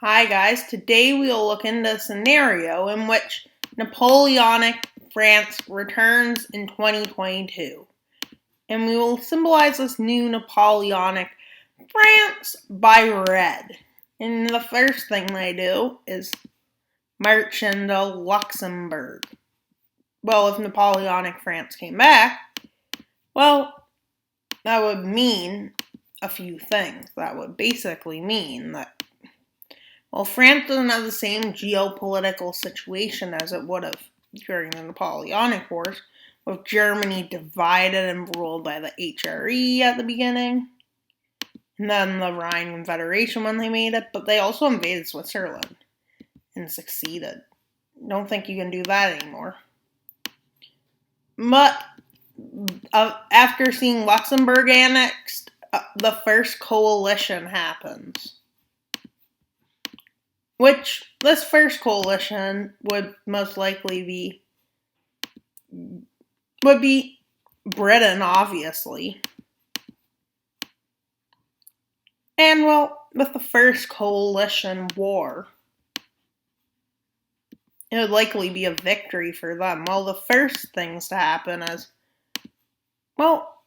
Hi guys, today we will look into a scenario in which Napoleonic France returns in 2022. And we will symbolize this new Napoleonic France by red. And the first thing they do is march into Luxembourg. Well, if Napoleonic France came back, well, that would mean a few things. That would basically mean that France doesn't have the same geopolitical situation as it would have during the Napoleonic Wars, with Germany divided and ruled by the HRE at the beginning, and then the Rhine Confederation when they made it, but they also invaded Switzerland and succeeded. Don't think you can do that anymore. But after seeing Luxembourg annexed, the first coalition happens. Which, this first coalition would most likely be Britain, obviously. And, well, with the first coalition war, it would likely be a victory for them. Well, the first things to happen is, well,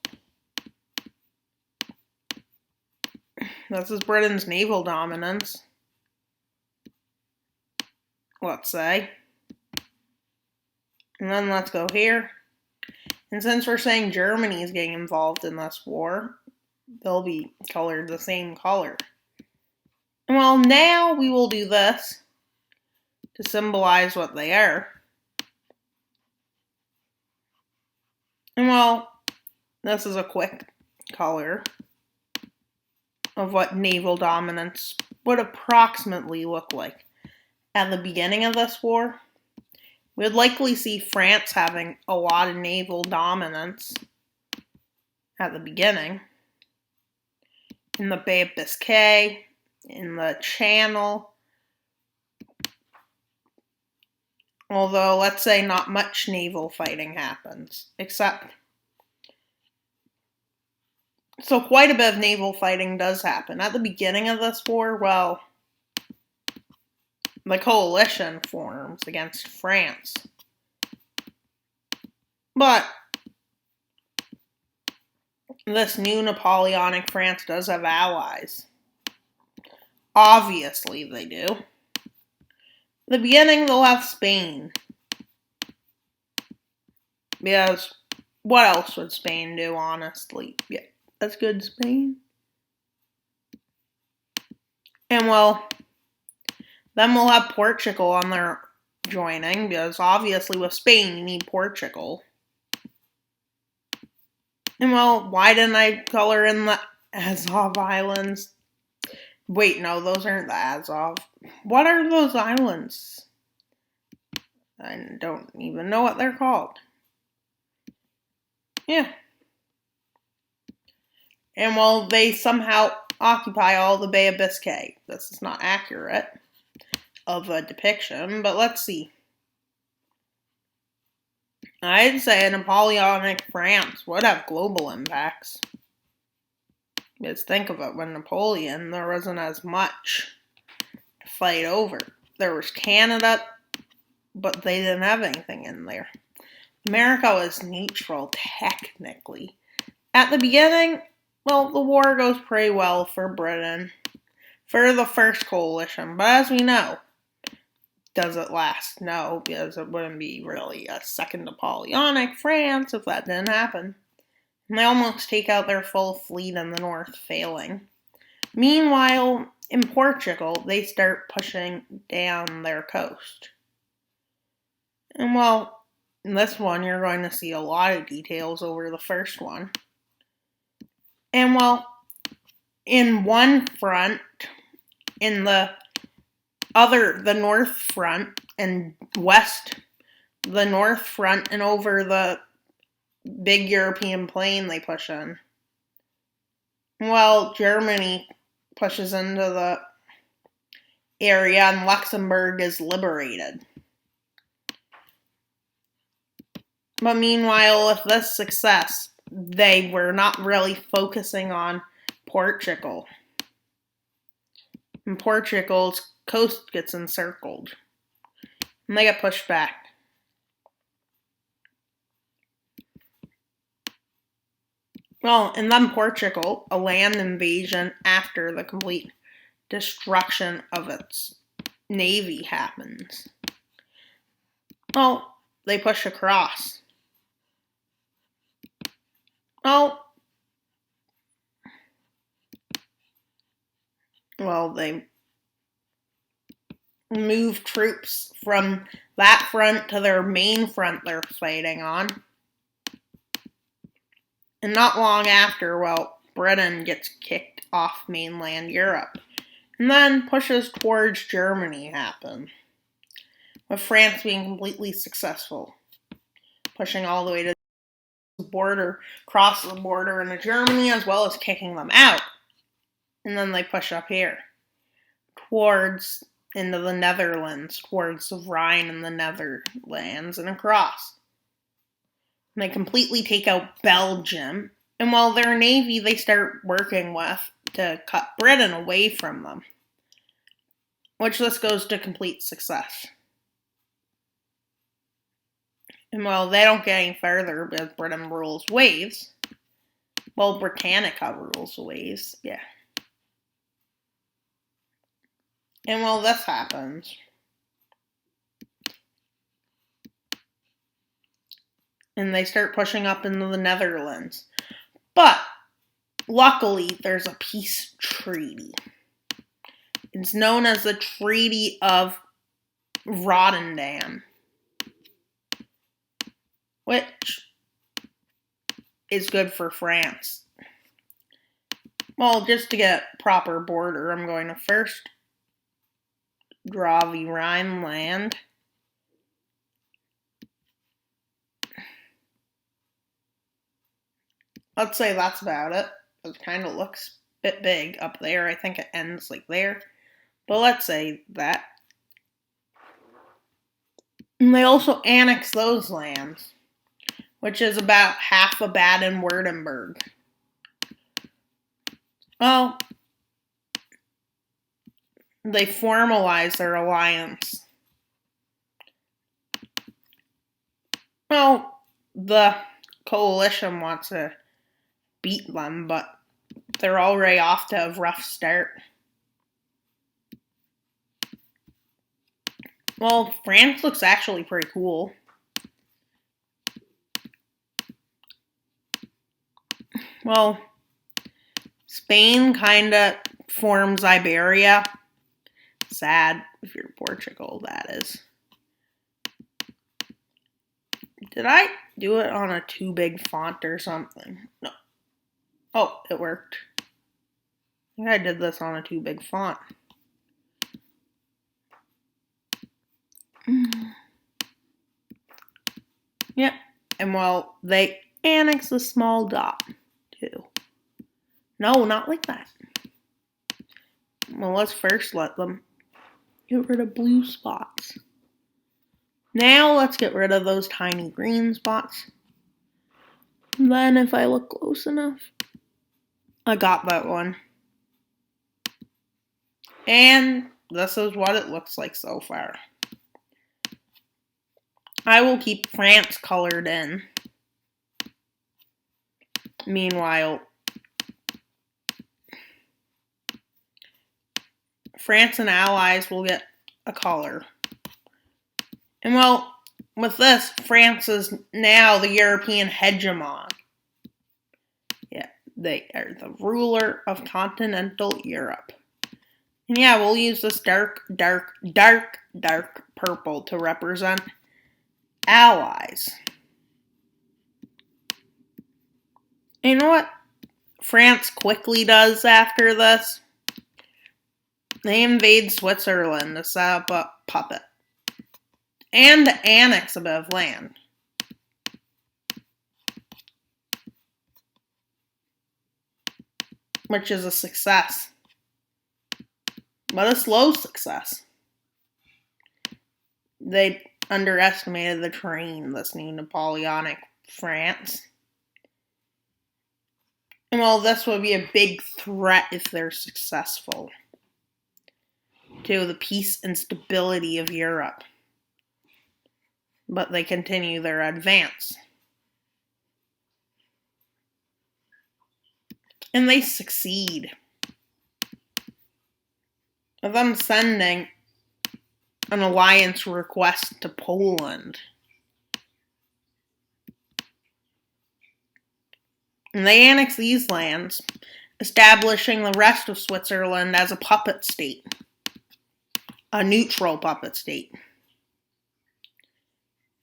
this is Britain's naval dominance, let's say. And then let's go here. And since we're saying Germany is getting involved in this war, they'll be colored the same color. And well, now we will do this to symbolize what they are. And well, this is a quick color of what naval dominance would approximately look like. At the beginning of this war, we would likely see France having a lot of naval dominance at the beginning. In the Bay of Biscay, in the Channel. Although, let's say not much naval fighting happens, so quite a bit of naval fighting does happen. At the beginning of this war, well, the coalition forms against France. But this new Napoleonic France does have allies. Obviously they do. In the beginning, they'll have Spain. Because what else would Spain do, honestly? Yeah, that's good, Spain. And well, then we'll have Portugal on their joining, because obviously with Spain, you need Portugal. And well, why didn't I color in the Azov Islands? Wait, no, those aren't the Azov. What are those islands? I don't even know what they're called. Yeah. And well, they somehow occupy all the Bay of Biscay. This is not accurate of a depiction, but let's see. I'd say Napoleonic France would have global impacts. Just think of it, when Napoleon, there wasn't as much to fight over. There was Canada, but they didn't have anything in there. America was neutral, technically. At the beginning, well, the war goes pretty well for Britain, for the first coalition, but as we know, does it last? No, because it wouldn't be really a second Napoleonic France if that didn't happen. And they almost take out their full fleet in the north, failing. Meanwhile, in Portugal, they start pushing down their coast. And well, in this one, you're going to see a lot of details over the first one. And well, in one front, in the north front, and west, the north front, and over the big European plain they push in. Well, Germany pushes into the area and Luxembourg is liberated. But meanwhile, with this success, they were not really focusing on Portugal. and Portugal's coast gets encircled, and they get pushed back. Well, and then Portugal, a land invasion after the complete destruction of its navy happens. Well, they push across. Well, they move troops from that front to their main front they're fighting on. And not long after, Britain gets kicked off mainland Europe. And then pushes towards Germany happen, with France being completely successful, pushing all the way to the border, across the border into Germany, as well as kicking them out. And then they push up here, into the Netherlands, towards the Rhine and the Netherlands, and across. And they completely take out Belgium, and their navy they start working with to cut Britain away from them, which this goes to complete success. And they don't get any further because Britain rules waves. Britannica rules waves, yeah. And this happens. And they start pushing up into the Netherlands. But luckily, there's a peace treaty. It's known as the Treaty of Rotterdam, which is good for France. Just to get proper border, I'm going to first draw the Rhineland. Let's say that's about it. It kind of looks a bit big up there. I think it ends like there. But let's say that. And they also annex those lands, which is about half of Baden-Württemberg. They formalize their alliance. The coalition wants to beat them, but they're already off to a rough start. France looks actually pretty cool. Spain kind of forms Iberia. Sad if you're Portugal, that is. Did I do it on a too big font or something? No. Oh, it worked. I think I did this on a too big font. Yeah, and they annex a small dot, too. No, not like that. Let's first let them get rid of blue spots. Now let's get rid of those tiny green spots. And then if I look close enough, I got that one. And this is what it looks like so far. I will keep France colored in. Meanwhile, France and allies will get a color. And with this, France is now the European hegemon. Yeah, they are the ruler of continental Europe. And yeah, we'll use this dark purple to represent allies. You know what France quickly does after this? They invade Switzerland to set up a puppet. And to annex a bit of land. Which is a success. But a slow success. They underestimated the terrain, this new Neopolionic France. And this would be a big threat if they're successful. to the peace and stability of Europe. But they continue their advance. And they succeed. With them sending an alliance request to Poland. And they annex these lands, establishing the rest of Switzerland as a puppet state. A neutral puppet state.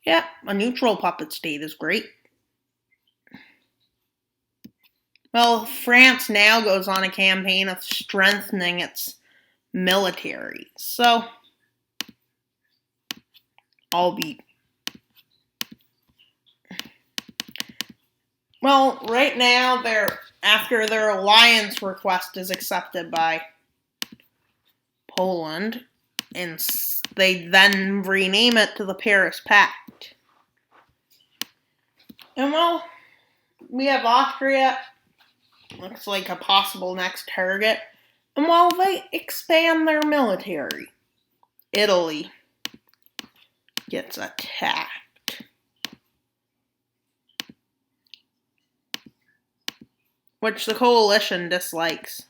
Yeah, a neutral puppet state is great. Well, France now goes on a campaign of strengthening its military. So, well, right now, after their alliance request is accepted by Poland, and they then rename it to the Paris Pact. And well, we have Austria, looks like a possible next target. And while they expand their military, Italy gets attacked. Which the coalition dislikes.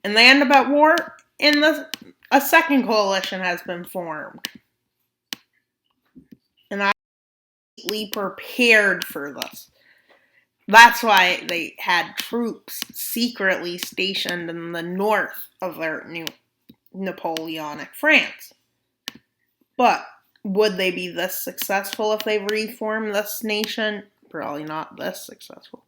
And they end up at war, and a second coalition has been formed. And I prepared for this. That's why they had troops secretly stationed in the north of their new Neopolionic France. But would they be this successful if they reformed this nation? Probably not this successful.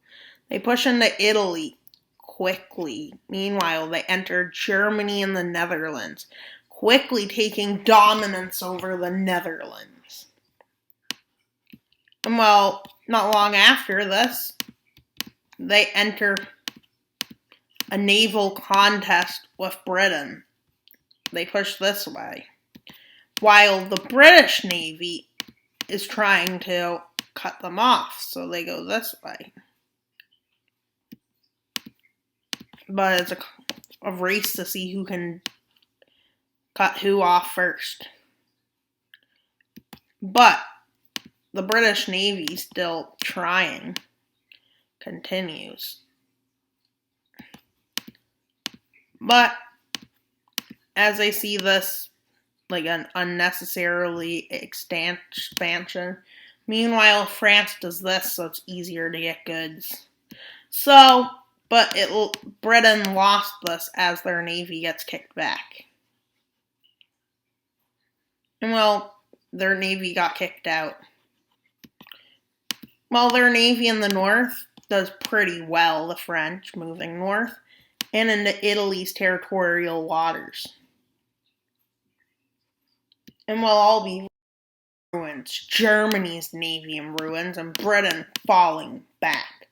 They push into Italy quickly. Meanwhile, they enter Germany and the Netherlands, quickly taking dominance over the Netherlands. And well, not long after this, they enter a naval contest with Britain. They push this way. While the British Navy is trying to cut them off, so they go this way. But it's a race to see who can cut who off first. But the British Navy still trying, continues. But as I see this like an unnecessarily expansion, meanwhile France does this, so it's easier to get goods. So, but Britain lost this as their navy gets kicked back. And well, their navy got kicked out. Well, their navy in the north does pretty well, the French, moving north, and into Italy's territorial waters. And we'll all be ruins. Germany's navy in ruins, and Britain falling back.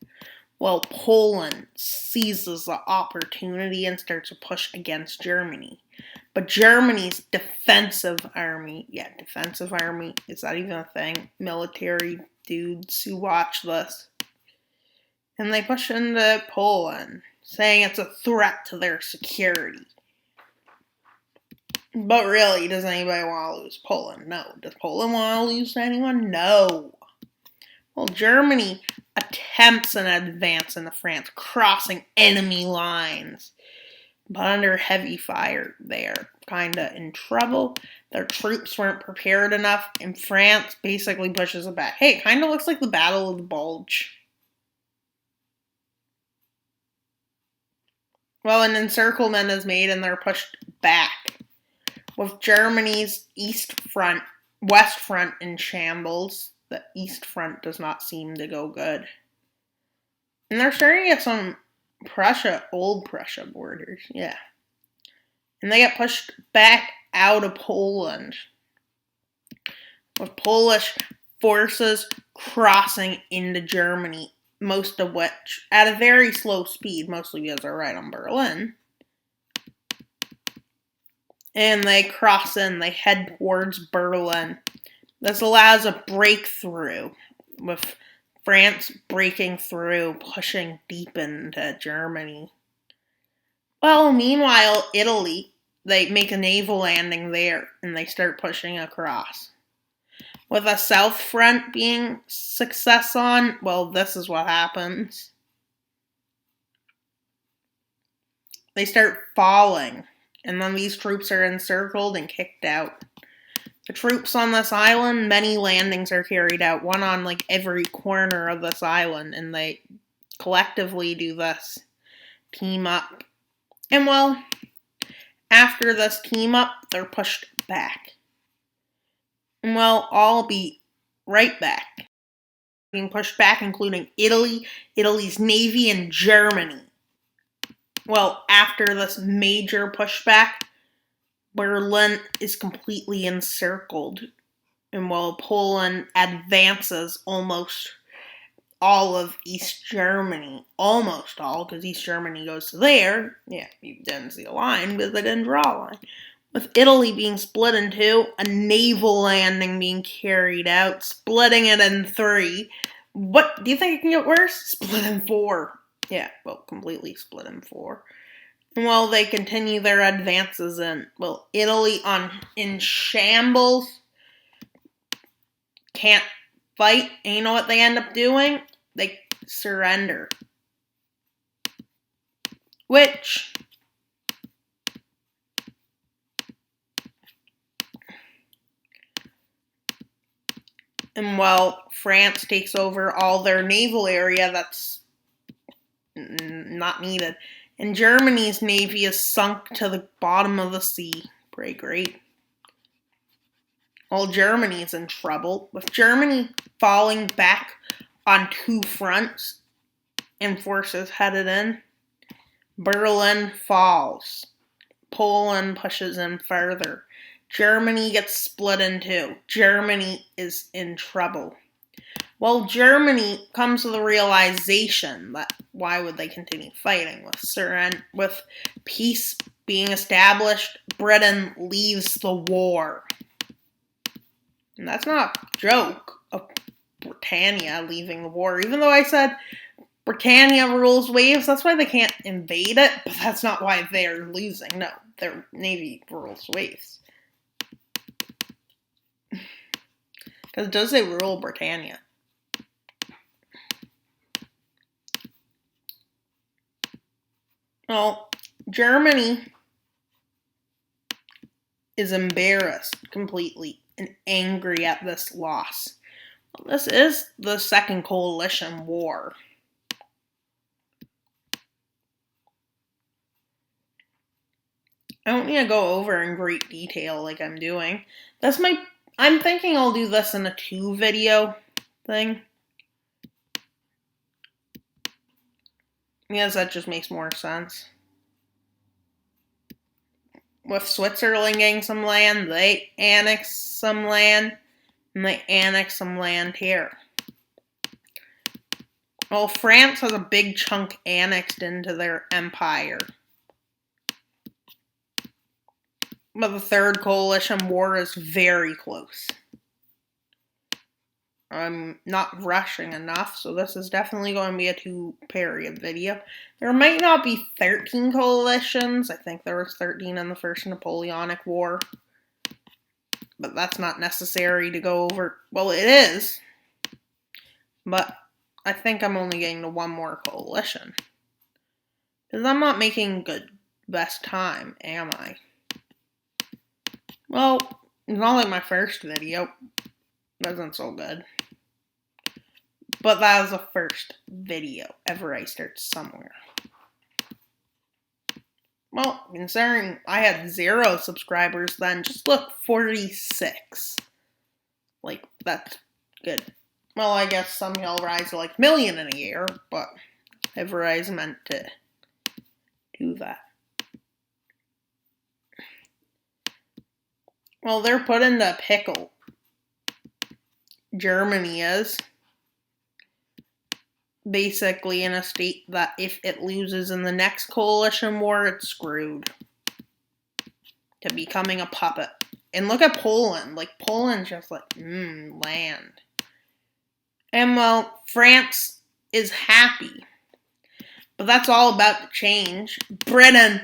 Well, Poland seizes the opportunity and starts a push against Germany. But Germany's defensive army, is that even a thing? Military dudes who watch this. And they push into Poland, saying it's a threat to their security. But really, does anybody want to lose Poland? No. Does Poland want to lose to anyone? No. Well, Germany attempts an advance into France, crossing enemy lines. But under heavy fire, they're kind of in trouble. Their troops weren't prepared enough, and France basically pushes it back. Hey, it kind of looks like the Battle of the Bulge. Well, an encirclement is made, and they're pushed back. With Germany's west front in shambles, the east front does not seem to go good. And they're starting to get some old Prussia borders, yeah. And they get pushed back out of Poland, with Polish forces crossing into Germany, most of which at a very slow speed, mostly because they're right on Berlin. And they cross in, they head towards Berlin. This allows a breakthrough, with France breaking through, pushing deep into Germany. Well, meanwhile, Italy, they make a naval landing there and they start pushing across. With a south front being success on, well, this is what happens. They start falling, and then these troops are encircled and kicked out. The troops on this island, many landings are carried out, one on like every corner of this island, and they collectively do this. Team up. And well, after this team up, they're pushed back. And well, I'll be right back. Being pushed back, including Italy, Italy's navy, and Germany. Well, after this major pushback, Berlin is completely encircled. And while Poland advances almost all of East Germany, almost all, because East Germany goes to there. Yeah, you didn't see a line because they didn't draw a line. With Italy being split in two, a naval landing being carried out, splitting it in three. What, do you think it can get worse? Split in four. Yeah, well, completely split in four. And while they continue their advances in, well, Italy in shambles, can't fight, and you know what they end up doing? They surrender. Which, and while France takes over all their naval area, that's not needed. And Germany's navy is sunk to the bottom of the sea. Pretty great. Well, Germany's in trouble. With Germany falling back on two fronts and forces headed in, Berlin falls. Poland pushes in further. Germany gets split in two. Germany is in trouble. Well, Germany comes to the realization that why would they continue fighting? With peace being established, Britain leaves the war. And that's not a joke of Britannia leaving the war. Even though I said Britannia rules waves, that's why they can't invade it, but that's not why they're losing. No, their navy rules waves. Because it does say rule Britannia. Well, Germany is embarrassed completely and angry at this loss. Well, this is the Second Coalition War. I don't need to go over in great detail like I'm doing. I'm thinking I'll do this in a 2 video thing. Because that just makes more sense. With Switzerland getting some land, they annex some land, and they annex some land here. Well, France has a big chunk annexed into their empire. But the Third Coalition War is very close. I'm not rushing enough, so this is definitely going to be a 2-period video. There might not be 13 coalitions. I think there was 13 in the First Napoleonic War. But that's not necessary to go over. Well, it is. But I think I'm only getting to 1 more coalition. Because I'm not making good best time, am I? Well, it's not like my first video. It wasn't so good. But that was the first video ever I started somewhere. Well, considering I had 0 subscribers then, just look, 46. Like, that's good. Well, I guess some will rise to like 1 million in a year, but ever I meant to do that. Well, they're put into a pickle. Germany is. Basically in a state that if it loses in the next coalition war, it's screwed. To becoming a puppet. And look at Poland. Like, Poland's just like, land. And well, France is happy. But that's all about to change. Britain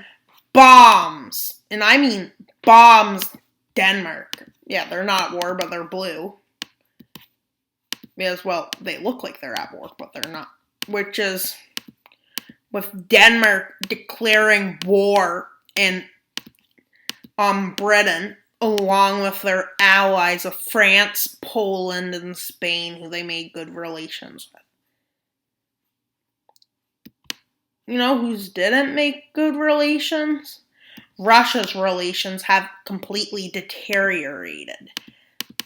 bombs, and I mean bombs, Denmark. Yeah, they're not at war, but they're blue. Because, well, they look like they're at war, but they're not. Which is with Denmark declaring war on Britain, along with their allies of France, Poland, and Spain, who they made good relations with. You know who's didn't make good relations? Russia's relations have completely deteriorated.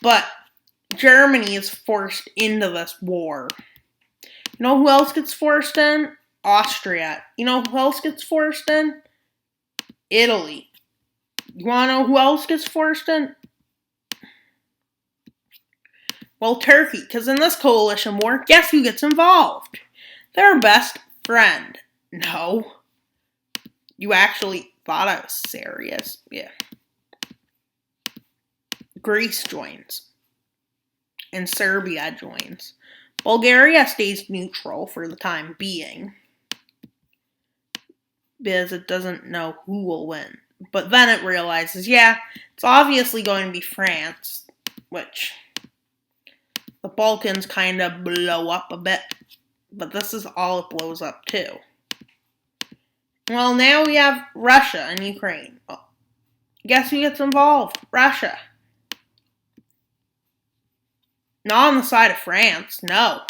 But Germany is forced into this war. You know who else gets forced in? Austria. You know who else gets forced in? Italy. You want to know who else gets forced in? Well, Turkey. Because in this coalition war, guess who gets involved? Their best friend. No. You actually thought I was serious. Yeah. Greece joins. And Serbia joins. Bulgaria stays neutral for the time being. Because it doesn't know who will win. But then it realizes, yeah, it's obviously going to be France. Which the Balkans kind of blow up a bit. But this is all it blows up too. Well, now we have Russia and Ukraine. Well, guess who gets involved? Russia. Not on the side of France, no.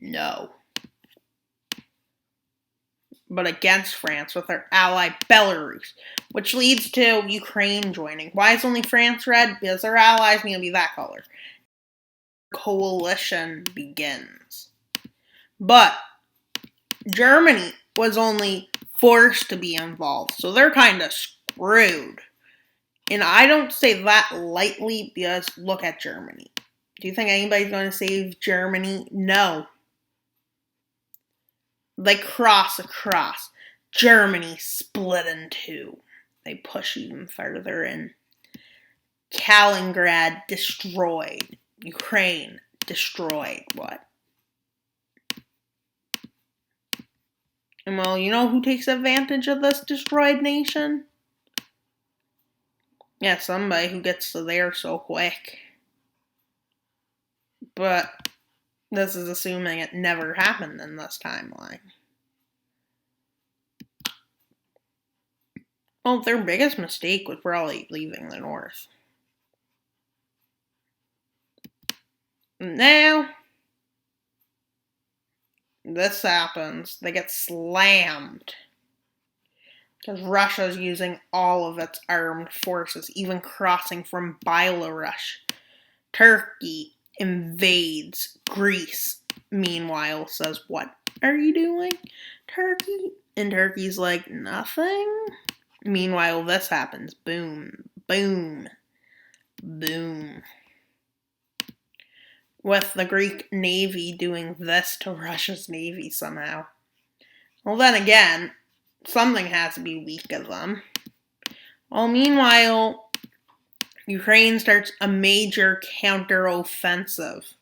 No. But against France with their ally Belarus, which leads to Ukraine joining. Why is only France red? Because their allies need to be that color. Coalition begins. But Germany was only forced to be involved, so they're kind of screwed. And I don't say that lightly because look at Germany. Do you think anybody's going to save Germany? No. They cross across. Germany split in two. They push even further in. Kaliningrad destroyed. Ukraine destroyed. What? And well, you know who takes advantage of this destroyed nation? Yeah, somebody who gets to there so quick. But this is assuming it never happened in this timeline. Well, their biggest mistake was probably leaving the North. Now, this happens. They get slammed. Because Russia's using all of its armed forces, even crossing from Belarus. Turkey invades Greece. Meanwhile, says, what are you doing, Turkey? And Turkey's like, nothing. Meanwhile, this happens. Boom, boom, boom. With the Greek Navy doing this to Russia's Navy somehow. Well, then again, something has to be weak of them. Well, meanwhile, Ukraine starts a major counteroffensive.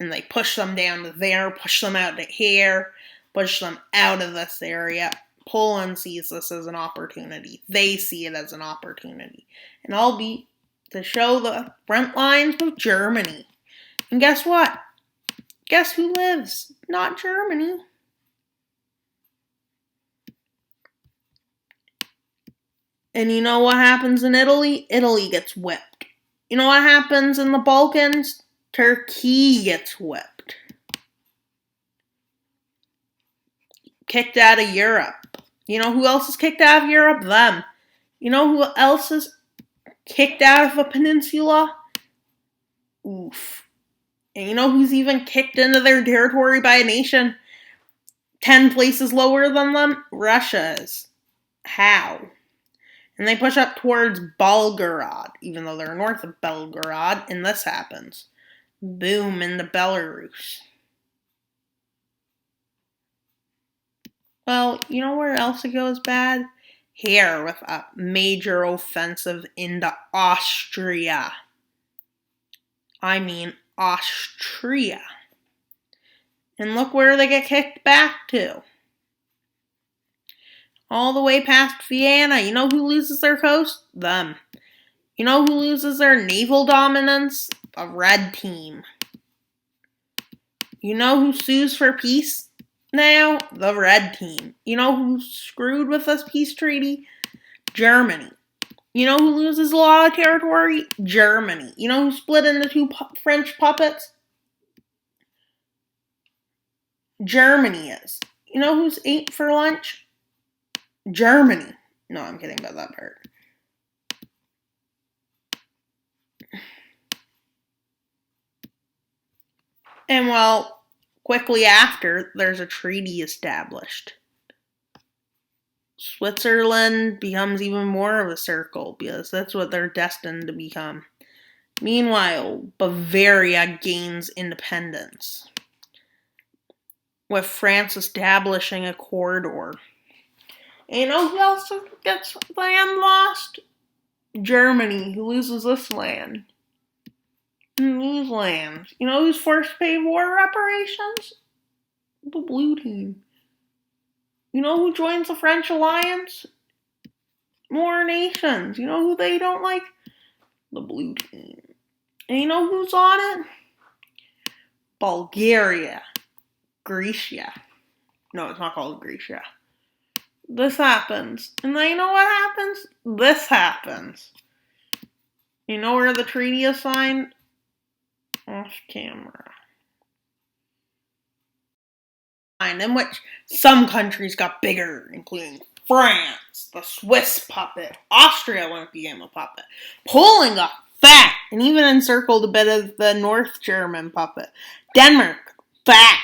And they push them down to there, push them out to here, push them out of this area. Poland sees this as an opportunity. They see it as an opportunity. And all be to show the front lines with Germany. And guess what? Guess who lives? Not Germany. And you know what happens in Italy? Italy gets whipped. You know what happens in the Balkans? Turkey gets whipped. Kicked out of Europe. You know who else is kicked out of Europe? Them. You know who else is kicked out of a peninsula? Oof. And you know who's even kicked into their territory by a nation 10 places lower than them? Russia is. How? And they push up towards Belgorod, even though they're north of Belgorod, and this happens. Boom, into Belarus. Well, you know where else it goes bad? Here, with a major offensive into Austria. I mean Austria. And look where they get kicked back to. All the way past Vienna. You know who loses their coast? Them. You know who loses their naval dominance? The red team. You know who sues for peace now? The red team. You know who's screwed with this peace treaty? Germany. You know who loses a lot of territory? Germany. You know who split into two French puppets? Germany is. You know who's ate for lunch? Germany. No, I'm kidding about that part. And well, quickly after, there's a treaty established. Switzerland becomes even more of a circle because that's what they're destined to become. Meanwhile, Bavaria gains independence, with France establishing a corridor. And you know who else gets land lost? Germany, who loses this land. And these lands. You know who's forced to pay war reparations? The blue team. You know who joins the French alliance? More nations. You know who they don't like? The blue team. And you know who's on it? Bulgaria. Grecia. No, it's not called Grecia. This happens. And then you know what happens? This happens. You know where the treaty is signed? Off camera. In which some countries got bigger, including France, the Swiss puppet, Austria when it became a puppet, Poland got fat and even encircled a bit of the North German puppet, Denmark, fat,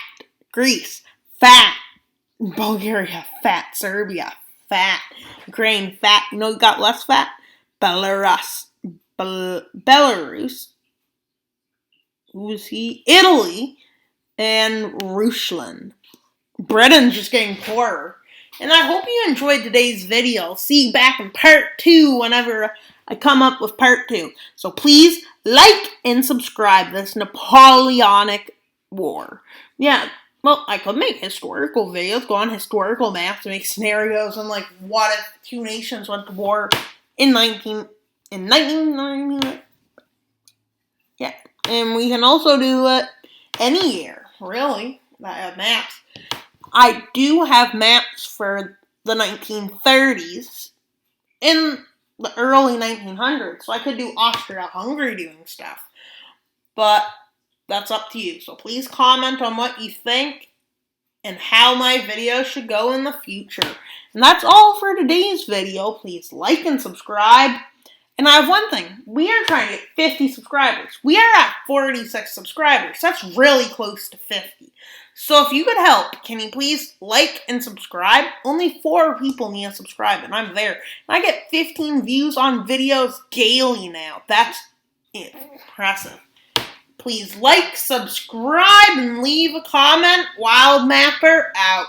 Greece, fat, Bulgaria, fat, Serbia, fat, Ukraine, fat. You know who got less fat? Belarus. Belarus. Who's he? Italy and Rusland. Britain's just getting poorer. And I hope you enjoyed today's video. See you back in part 2 whenever I come up with part 2. So please like and subscribe. This Napoleonic War. Yeah, well, I could make historical videos, go on historical maps, make scenarios, and like, what if two nations went to war in 1990? Yeah, and we can also do it any year, really, that have maps. I do have maps for the 1930s in the early 1900s, so I could do Austria-Hungary doing stuff. But that's up to you. So please comment on what you think and how my videos should go in the future. And that's all for today's video. Please like and subscribe. And I have one thing. We are trying to get 50 subscribers. We are at 46 subscribers. That's really close to 50. So if you could help, can you please like and subscribe? Only 4 people need to subscribe, and I'm there. And I get 15 views on videos daily now. That's impressive. Please like, subscribe, and leave a comment. Wild Mapper out.